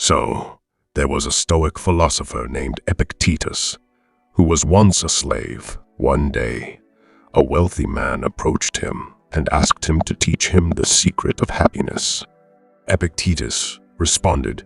So, there was a Stoic philosopher named Epictetus, who was once a slave. One day, a wealthy man approached him and asked him to teach him the secret of happiness. Epictetus responded,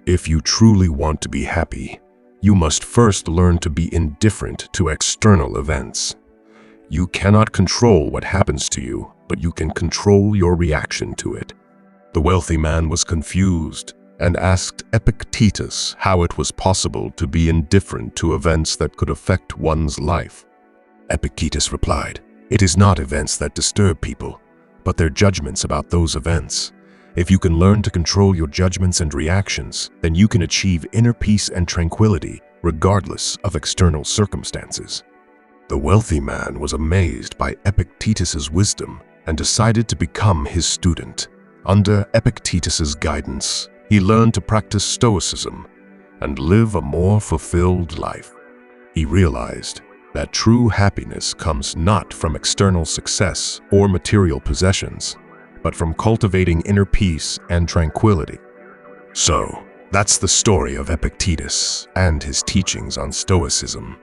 "If you truly want to be happy, you must first learn to be indifferent to external events. You cannot control what happens to you, but you can control your reaction to it." The wealthy man was confused and asked Epictetus how it was possible to be indifferent to events that could affect one's life. Epictetus replied, "It is not events that disturb people, but their judgments about those events. If you can learn to control your judgments and reactions, then you can achieve inner peace and tranquility regardless of external circumstances." The wealthy man was amazed by Epictetus's wisdom and decided to become his student. Under Epictetus's guidance, he learned to practice Stoicism and live a more fulfilled life. He realized that true happiness comes not from external success or material possessions, but from cultivating inner peace and tranquility. So, that's the story of Epictetus and his teachings on Stoicism.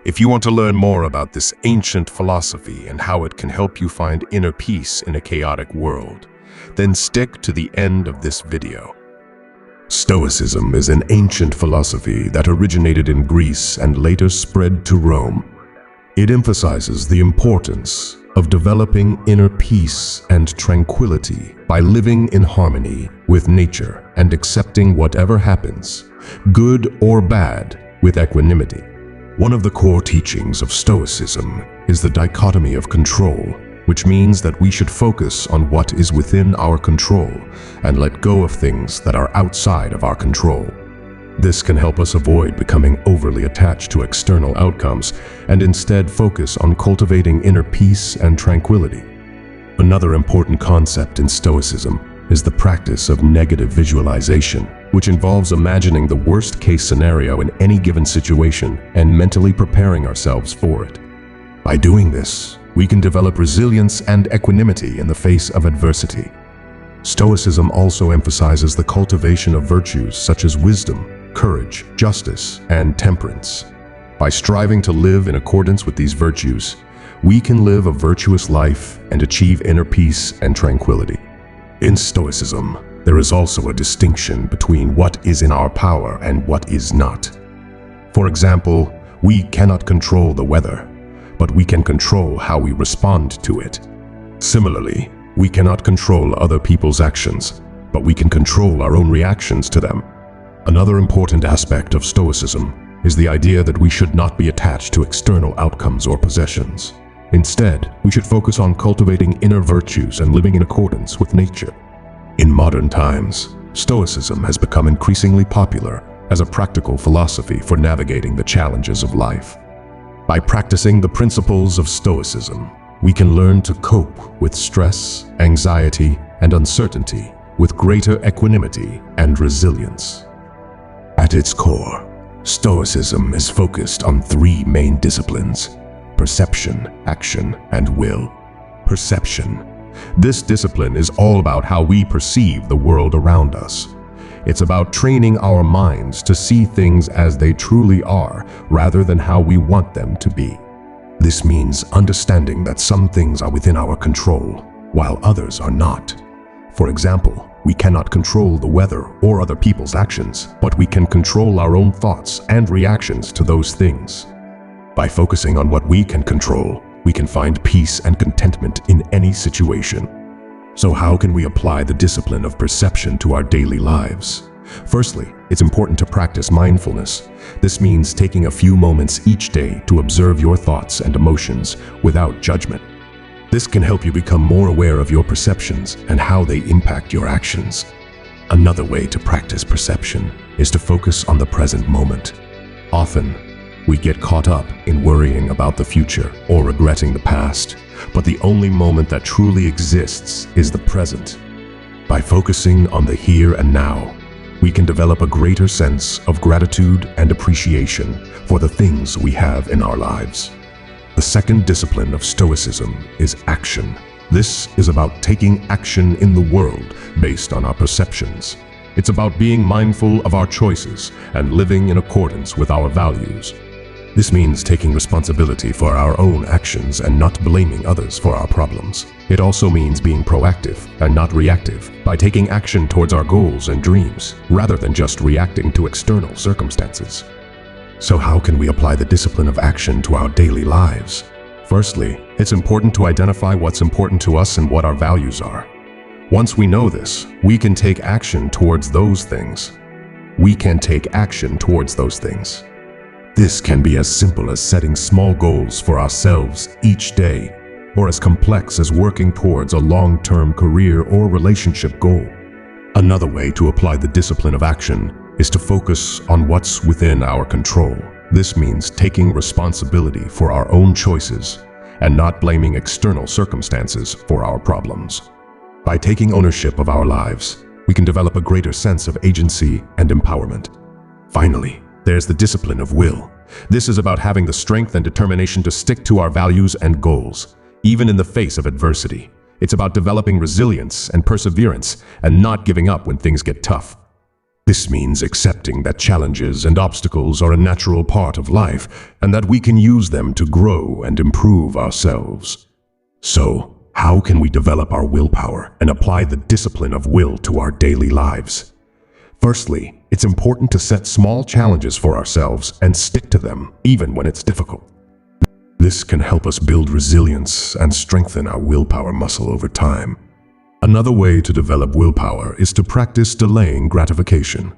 If you want to learn more about this ancient philosophy and how it can help you find inner peace in a chaotic world, then stick to the end of this video. Stoicism is an ancient philosophy that originated in Greece and later spread to Rome. It emphasizes the importance of developing inner peace and tranquility by living in harmony with nature and accepting whatever happens, good or bad, with equanimity. One of the core teachings of Stoicism is the dichotomy of control, which means that we should focus on what is within our control and let go of things that are outside of our control. This can help us avoid becoming overly attached to external outcomes and instead focus on cultivating inner peace and tranquility. Another important concept in Stoicism is the practice of negative visualization, which involves imagining the worst-case scenario in any given situation and mentally preparing ourselves for it. By doing this, we can develop resilience and equanimity in the face of adversity. Stoicism also emphasizes the cultivation of virtues such as wisdom, courage, justice, and temperance. By striving to live in accordance with these virtues, we can live a virtuous life and achieve inner peace and tranquility. In Stoicism, there is also a distinction between what is in our power and what is not. For example, we cannot control the weather, but we can control how we respond to it. Similarly, we cannot control other people's actions, but we can control our own reactions to them. Another important aspect of Stoicism is the idea that we should not be attached to external outcomes or possessions. Instead, we should focus on cultivating inner virtues and living in accordance with nature. In modern times, Stoicism has become increasingly popular as a practical philosophy for navigating the challenges of life. By practicing the principles of Stoicism, we can learn to cope with stress, anxiety, and uncertainty with greater equanimity and resilience. At its core, Stoicism is focused on three main disciplines: perception, action, and will. Perception. This discipline is all about how we perceive the world around us. It's about training our minds to see things as they truly are, rather than how we want them to be. This means understanding that some things are within our control, while others are not. For example, we cannot control the weather or other people's actions, but we can control our own thoughts and reactions to those things. By focusing on what we can control, we can find peace and contentment in any situation. So how can we apply the discipline of perception to our daily lives? Firstly, it's important to practice mindfulness. This means taking a few moments each day to observe your thoughts and emotions without judgment. This can help you become more aware of your perceptions and how they impact your actions. Another way to practice perception is to focus on the present moment. Often, we get caught up in worrying about the future or regretting the past, but the only moment that truly exists is the present. By focusing on the here and now, we can develop a greater sense of gratitude and appreciation for the things we have in our lives. The second discipline of Stoicism is action. This is about taking action in the world based on our perceptions. It's about being mindful of our choices and living in accordance with our values. This means taking responsibility for our own actions and not blaming others for our problems. It also means being proactive and not reactive by taking action towards our goals and dreams, rather than just reacting to external circumstances. So how can we apply the discipline of action to our daily lives? Firstly, it's important to identify what's important to us and what our values are. Once we know this, we can take action towards those things. This can be as simple as setting small goals for ourselves each day, or as complex as working towards a long-term career or relationship goal. Another way to apply the discipline of action is to focus on what's within our control. This means taking responsibility for our own choices and not blaming external circumstances for our problems. By taking ownership of our lives, we can develop a greater sense of agency and empowerment. Finally, there's the discipline of will. This is about having the strength and determination to stick to our values and goals, even in the face of adversity. It's about developing resilience and perseverance and not giving up when things get tough. This means accepting that challenges and obstacles are a natural part of life and that we can use them to grow and improve ourselves. So, how can we develop our willpower and apply the discipline of will to our daily lives? Firstly, it's important to set small challenges for ourselves and stick to them, even when it's difficult. This can help us build resilience and strengthen our willpower muscle over time. Another way to develop willpower is to practice delaying gratification.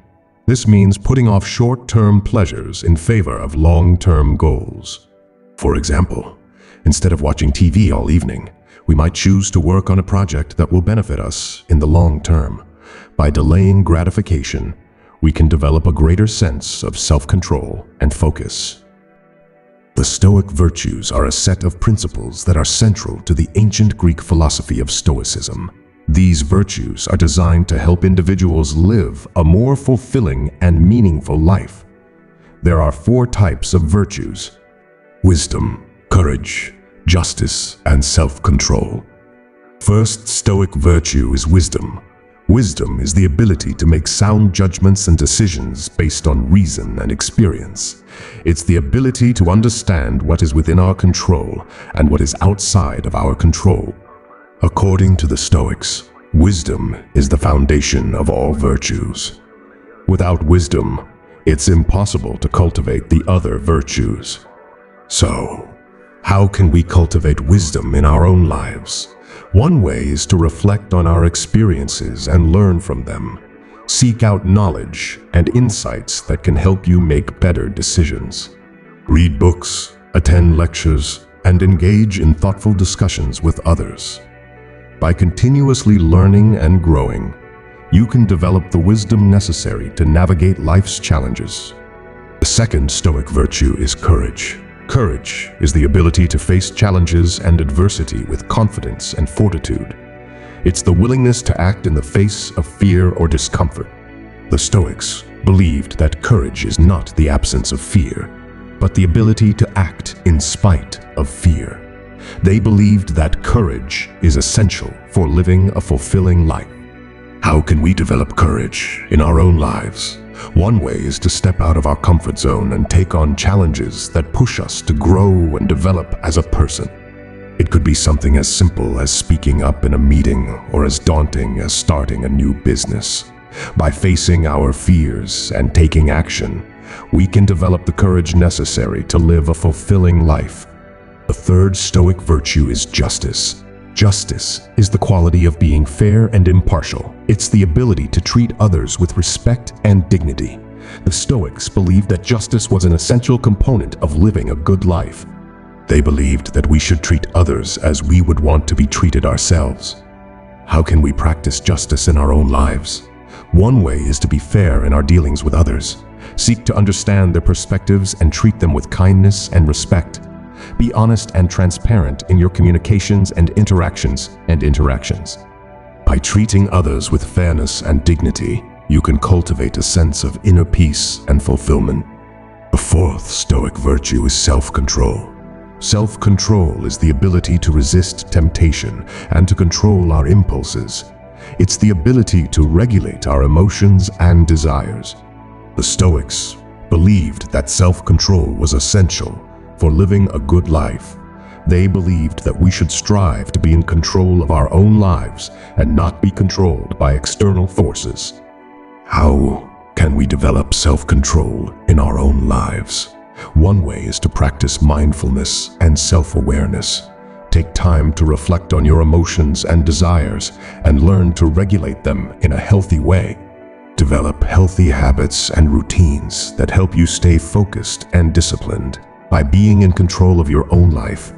This means putting off short-term pleasures in favor of long-term goals. For example, instead of watching TV all evening, we might choose to work on a project that will benefit us in the long term. By delaying gratification, we can develop a greater sense of self-control and focus. The Stoic virtues are a set of principles that are central to the ancient Greek philosophy of Stoicism. These virtues are designed to help individuals live a more fulfilling and meaningful life. There are 4 types of virtues: wisdom, courage, justice, and self-control. First Stoic virtue is wisdom. Wisdom is the ability to make sound judgments and decisions based on reason and experience. It's the ability to understand what is within our control and what is outside of our control. According to the Stoics, wisdom is the foundation of all virtues. Without wisdom, it's impossible to cultivate the other virtues. So, how can we cultivate wisdom in our own lives? One way is to reflect on our experiences and learn from them. Seek out knowledge and insights that can help you make better decisions. Read books, attend lectures, and engage in thoughtful discussions with others. By continuously learning and growing, you can develop the wisdom necessary to navigate life's challenges. The second Stoic virtue is courage. Courage is the ability to face challenges and adversity with confidence and fortitude. It's the willingness to act in the face of fear or discomfort. The Stoics believed that courage is not the absence of fear, but the ability to act in spite of fear. They believed that courage is essential for living a fulfilling life. How can we develop courage in our own lives? One way is to step out of our comfort zone and take on challenges that push us to grow and develop as a person. It could be something as simple as speaking up in a meeting or as daunting as starting a new business. By facing our fears and taking action, we can develop the courage necessary to live a fulfilling life. The third Stoic virtue is justice. Justice is the quality of being fair and impartial. It's the ability to treat others with respect and dignity. The Stoics believed that justice was an essential component of living a good life. They believed that we should treat others as we would want to be treated ourselves. How can we practice justice in our own lives? One way is to be fair in our dealings with others. Seek to understand their perspectives and treat them with kindness and respect. Be honest and transparent in your communications and interactions. By treating others with fairness and dignity, you can cultivate a sense of inner peace and fulfillment. The fourth Stoic virtue is self-control. Self-control is the ability to resist temptation and to control our impulses. It's the ability to regulate our emotions and desires. The Stoics believed that self-control was essential for living a good life. They believed that we should strive to be in control of our own lives and not be controlled by external forces. How can we develop self-control in our own lives? One way is to practice mindfulness and self-awareness. Take time to reflect on your emotions and desires and learn to regulate them in a healthy way. Develop healthy habits and routines that help you stay focused and disciplined. By being in control of your own life,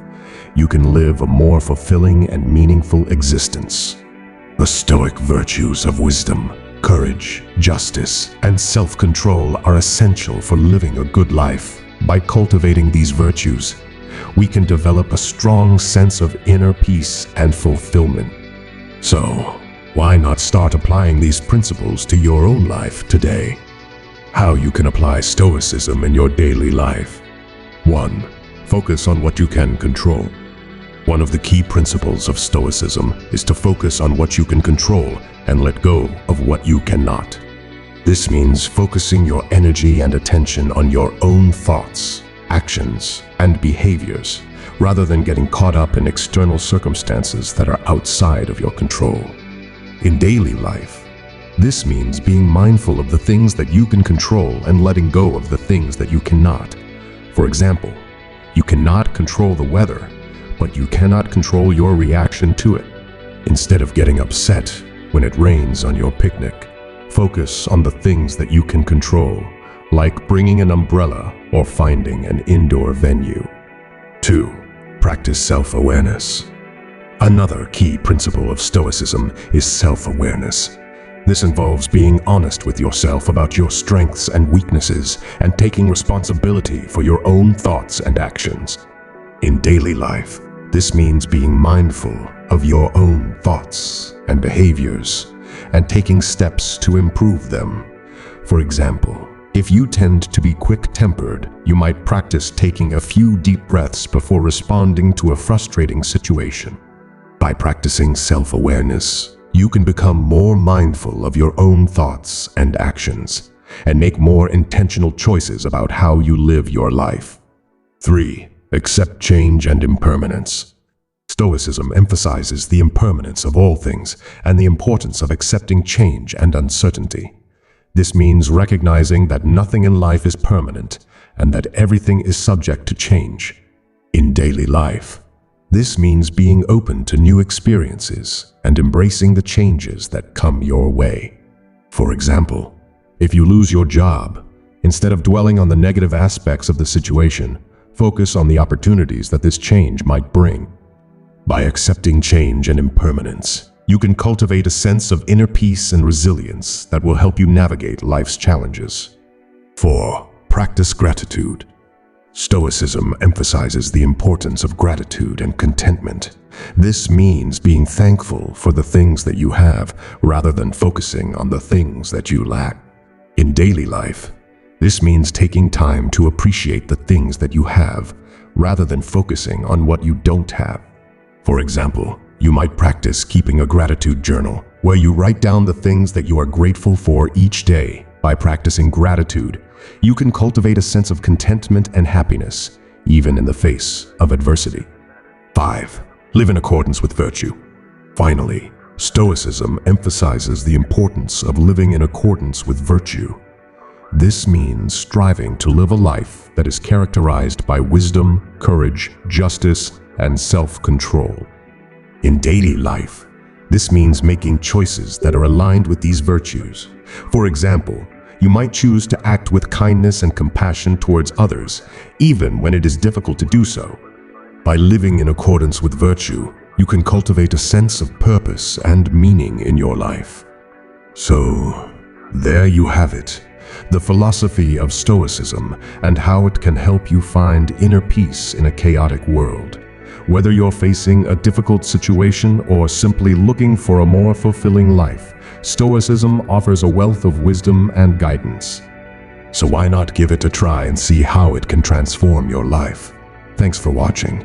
you can live a more fulfilling and meaningful existence. The Stoic virtues of wisdom, courage, justice, and self-control are essential for living a good life. By cultivating these virtues, we can develop a strong sense of inner peace and fulfillment. So, why not start applying these principles to your own life today? How you can apply Stoicism in your daily life. 1. Focus on what you can control. One of the key principles of Stoicism is to focus on what you can control and let go of what you cannot. This means focusing your energy and attention on your own thoughts, actions, and behaviors, rather than getting caught up in external circumstances that are outside of your control. In daily life, this means being mindful of the things that you can control and letting go of the things that you cannot. For example, you cannot control the weather, but you cannot control your reaction to it. Instead of getting upset when it rains on your picnic, focus on the things that you can control, like bringing an umbrella or finding an indoor venue. 2. Practice self-awareness. Another key principle of Stoicism is self-awareness. This involves being honest with yourself about your strengths and weaknesses and taking responsibility for your own thoughts and actions. In daily life, this means being mindful of your own thoughts and behaviors and taking steps to improve them. For example, if you tend to be quick-tempered, you might practice taking a few deep breaths before responding to a frustrating situation. By practicing self-awareness, you can become more mindful of your own thoughts and actions and make more intentional choices about how you live your life. 3. Accept change and impermanence. Stoicism emphasizes the impermanence of all things and the importance of accepting change and uncertainty. This means recognizing that nothing in life is permanent and that everything is subject to change. In daily life, this means being open to new experiences and embracing the changes that come your way. For example, if you lose your job, instead of dwelling on the negative aspects of the situation, focus on the opportunities that this change might bring. By accepting change and impermanence, you can cultivate a sense of inner peace and resilience that will help you navigate life's challenges. 4. Practice gratitude. Stoicism emphasizes the importance of gratitude and contentment. This means being thankful for the things that you have rather than focusing on the things that you lack. In daily life, this means taking time to appreciate the things that you have rather than focusing on what you don't have. For example, you might practice keeping a gratitude journal where you write down the things that you are grateful for each day. By practicing gratitude, you can cultivate a sense of contentment and happiness, even in the face of adversity. 5. Live in accordance with virtue. Finally, Stoicism emphasizes the importance of living in accordance with virtue. This means striving to live a life that is characterized by wisdom, courage, justice, and self-control. In daily life, this means making choices that are aligned with these virtues. For example, you might choose to act with kindness and compassion towards others, even when it is difficult to do so. By living in accordance with virtue, you can cultivate a sense of purpose and meaning in your life. So, there you have it, the philosophy of Stoicism and how it can help you find inner peace in a chaotic world. Whether you're facing a difficult situation or simply looking for a more fulfilling life, Stoicism offers a wealth of wisdom and guidance. So why not give it a try and see how it can transform your life? Thanks for watching,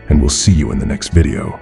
and we'll see you in the next video.